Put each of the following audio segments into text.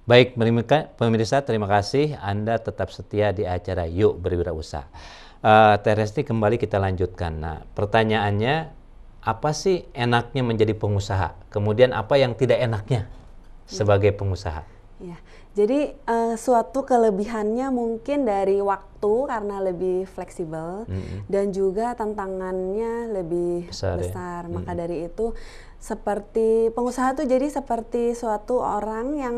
Baik, pemirsa, terima kasih Anda tetap setia di acara Yuk Berwirausaha. Teh Resti, kembali kita lanjutkan. Nah, pertanyaannya, apa sih enaknya menjadi pengusaha? Kemudian apa yang tidak enaknya sebagai pengusaha? Ya, jadi suatu kelebihannya mungkin dari waktu karena lebih fleksibel dan juga tantangannya lebih besar. Maka dari itu seperti pengusaha tuh jadi seperti suatu orang yang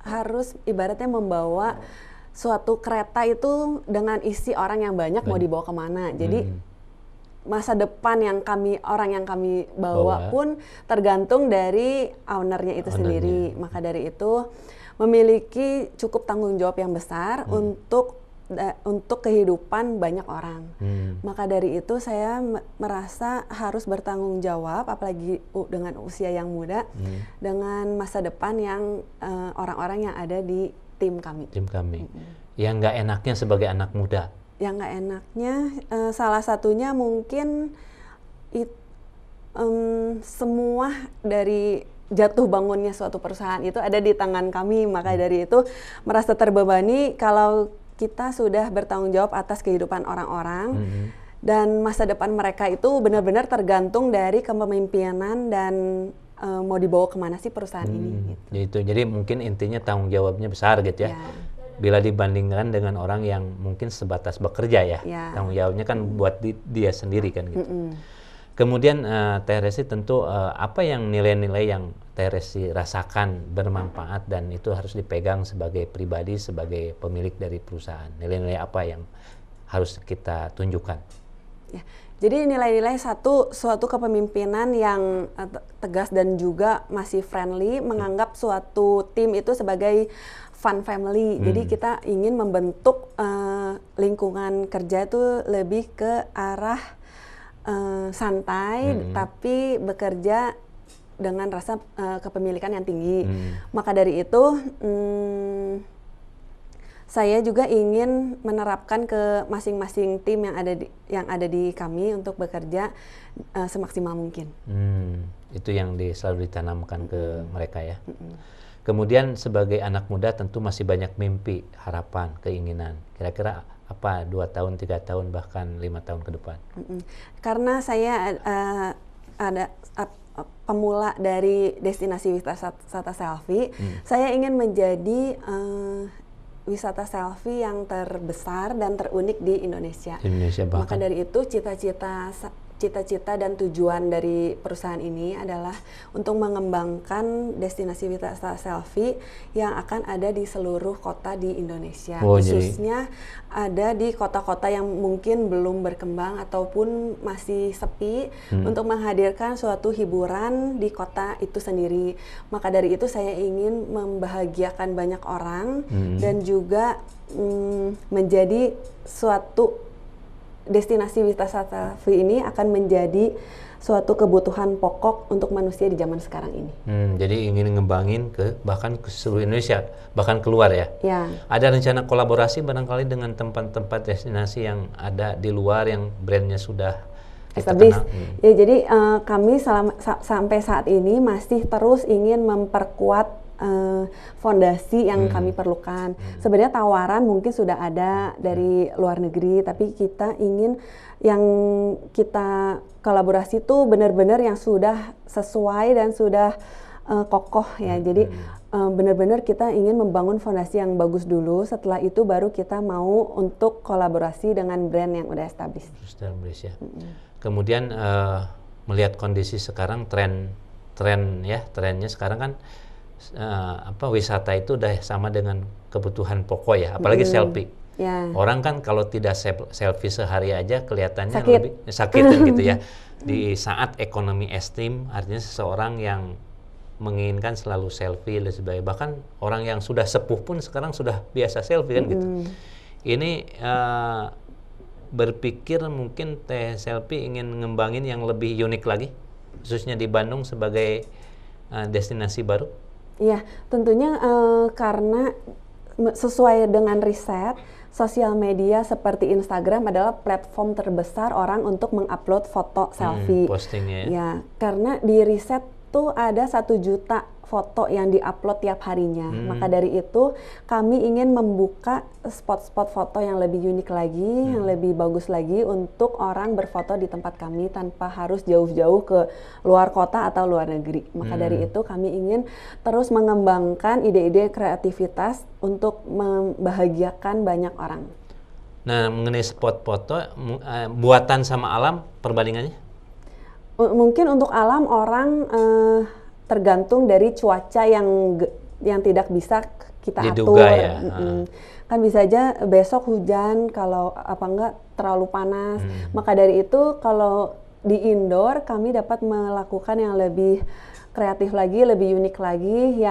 harus ibaratnya membawa suatu kereta itu dengan isi orang yang banyak mau dibawa kemana. Jadi masa depan orang yang kami bawa pun tergantung dari ownernya itu sendiri. Maka dari itu memiliki cukup tanggung jawab yang besar untuk kehidupan banyak orang. Maka dari itu saya merasa harus bertanggung jawab, apalagi dengan usia yang muda, dengan masa depan yang orang-orang yang ada di tim kami. Yang nggak enaknya sebagai anak muda? Yang nggak enaknya salah satunya mungkin semua dari jatuh bangunnya suatu perusahaan itu ada di tangan kami. Maka dari itu merasa terbebani kalau kita sudah bertanggung jawab atas kehidupan orang-orang dan masa depan mereka itu benar-benar tergantung dari kepemimpinan dan mau dibawa kemana sih perusahaan ini. Gitu. Jadi mungkin intinya tanggung jawabnya besar gitu ya. Bila dibandingkan dengan orang yang mungkin sebatas bekerja ya. Tanggung jawabnya kan buat dia sendiri kan gitu. Kemudian Teh Resti tentu apa yang nilai-nilai yang Teh Resti rasakan bermanfaat dan itu harus dipegang sebagai pribadi, sebagai pemilik dari perusahaan. Nilai-nilai apa yang harus kita tunjukkan? Ya, jadi nilai-nilai suatu kepemimpinan yang tegas dan juga masih friendly, menganggap suatu tim itu sebagai fun family. Jadi kita ingin membentuk lingkungan kerja itu lebih ke arah santai, tapi bekerja dengan rasa kepemilikan yang tinggi. Maka dari itu saya juga ingin menerapkan ke masing-masing tim yang ada di kami untuk bekerja semaksimal mungkin. Itu yang selalu ditanamkan ke mereka ya. Kemudian sebagai anak muda tentu masih banyak mimpi, harapan, keinginan. Kira-kira apa 2 tahun, 3 tahun, bahkan 5 tahun ke depan? Karena saya ada pemula dari destinasi wisata selfie, saya ingin menjadi wisata selfie yang terbesar dan terunik di Indonesia. Maka dari itu cita-cita dan tujuan dari perusahaan ini adalah untuk mengembangkan destinasi wisata selfie yang akan ada di seluruh kota di Indonesia. Khususnya ada di kota-kota yang mungkin belum berkembang ataupun masih sepi untuk menghadirkan suatu hiburan di kota itu sendiri. Maka dari itu saya ingin membahagiakan banyak orang dan juga menjadi suatu destinasi wisata selfie ini akan menjadi suatu kebutuhan pokok untuk manusia di zaman sekarang ini. Jadi ingin ngembangin bahkan ke seluruh Indonesia, bahkan keluar ya? Ada rencana kolaborasi barangkali dengan tempat-tempat destinasi yang ada di luar yang brandnya sudah established. Ya, jadi kami sampai saat ini masih terus ingin memperkuat fondasi yang kami perlukan. Sebenarnya tawaran mungkin sudah ada dari luar negeri, tapi kita ingin yang kita kolaborasi itu benar-benar yang sudah sesuai dan sudah kokoh ya. Jadi benar-benar kita ingin membangun fondasi yang bagus dulu. Setelah itu baru kita mau untuk kolaborasi dengan brand yang udah established. Ya. Kemudian melihat kondisi sekarang trennya sekarang kan wisata itu udah sama dengan kebutuhan pokok ya, apalagi selfie. Orang kan kalau tidak selfie sehari aja kelihatannya lebih sakit kan gitu ya. Di saat ekonomi estim, artinya seseorang yang menginginkan selalu selfie dan sebagainya. Bahkan orang yang sudah sepuh pun sekarang sudah biasa selfie kan gitu. Ini berpikir mungkin Teh Selfie ingin ngembangin yang lebih unik lagi, khususnya di Bandung sebagai destinasi baru? Iya, tentunya karena sesuai dengan riset, sosial media seperti Instagram adalah platform terbesar orang untuk mengupload foto selfie. Postingnya ya. Ya, karena di riset tuh ada 1 juta foto yang diupload tiap harinya. Maka dari itu kami ingin membuka spot-spot foto yang lebih unik lagi, yang lebih bagus lagi untuk orang berfoto di tempat kami tanpa harus jauh-jauh ke luar kota atau luar negeri. Maka dari itu kami ingin terus mengembangkan ide-ide kreativitas untuk membahagiakan banyak orang. Nah, mengenai spot foto, buatan sama alam, perbandingannya? Mungkin untuk alam orang tergantung dari cuaca yang tidak bisa kita diduga, atur. ya. Kan bisa aja besok hujan, kalau apa enggak terlalu panas. Maka dari itu kalau di indoor kami dapat melakukan yang lebih kreatif lagi, lebih unik lagi,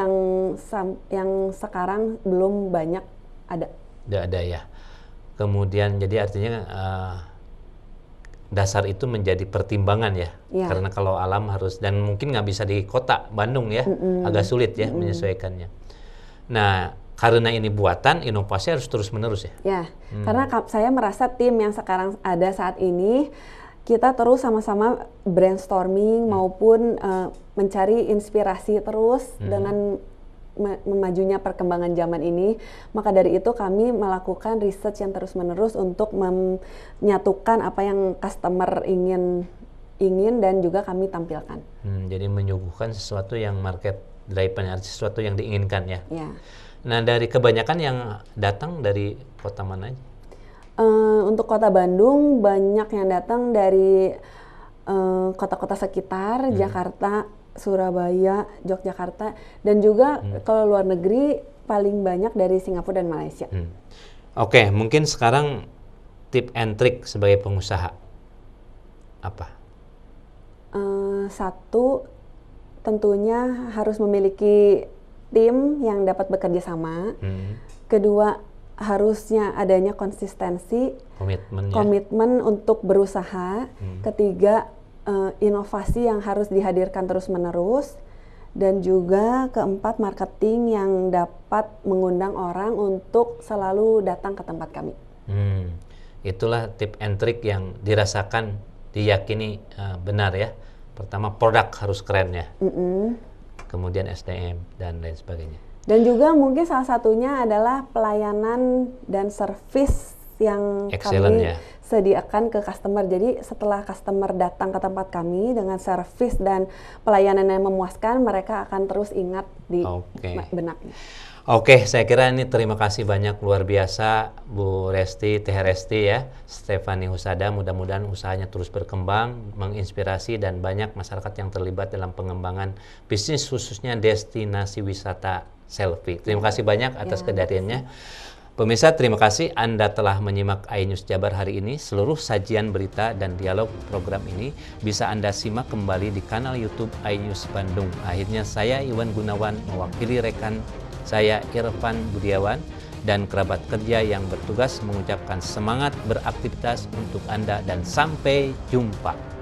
yang sekarang belum banyak ada. Tidak ada ya. Kemudian jadi artinya dasar itu menjadi pertimbangan ya, karena kalau alam harus, dan mungkin nggak bisa di kota Bandung ya, agak sulit ya menyesuaikannya. Nah, karena ini buatan, inovasi harus terus menerus ya. Ya, karena saya merasa tim yang sekarang ada saat ini, kita terus sama-sama brainstorming maupun mencari inspirasi terus dengan memajunya perkembangan zaman ini. Maka dari itu kami melakukan research yang terus-menerus untuk menyatukan apa yang customer ingin dan juga kami tampilkan. Jadi menyuguhkan sesuatu yang market driven, sesuatu yang diinginkan ya. Nah, dari kebanyakan yang datang dari kota mana aja? Untuk kota Bandung banyak yang datang dari kota-kota sekitar, Jakarta, Surabaya, Yogyakarta, dan juga kalau luar negeri paling banyak dari Singapura dan Malaysia. Oke, mungkin sekarang tip and trick sebagai pengusaha apa? Satu, tentunya harus memiliki tim yang dapat bekerja sama. Kedua, harusnya adanya konsistensi, komitmen untuk berusaha. Ketiga, inovasi yang harus dihadirkan terus-menerus. Dan juga keempat, marketing yang dapat mengundang orang untuk selalu datang ke tempat kami. Itulah tip and trick yang dirasakan, diyakini benar ya. Pertama, produk harus keren ya. Kemudian SDM dan lain sebagainya. Dan juga mungkin salah satunya adalah pelayanan dan servis yang excellent, kami sediakan ke customer. Jadi setelah customer datang ke tempat kami dengan servis dan pelayanan yang memuaskan, mereka akan terus ingat di benaknya. Oke, saya kira ini terima kasih banyak, luar biasa Bu Resti, Teh Resti ya, Stefani Husada. Mudah-mudahan usahanya terus berkembang, menginspirasi, dan banyak masyarakat yang terlibat dalam pengembangan bisnis, khususnya destinasi wisata selfie. Terima kasih banyak atas kehadirannya. Pemirsa, terima kasih Anda telah menyimak iNews Jabar hari ini. Seluruh sajian berita dan dialog program ini bisa Anda simak kembali di kanal YouTube iNews Bandung. Akhirnya saya Iwan Gunawan mewakili rekan saya Irfan Budiawan dan kerabat kerja yang bertugas mengucapkan semangat beraktivitas untuk Anda dan sampai jumpa.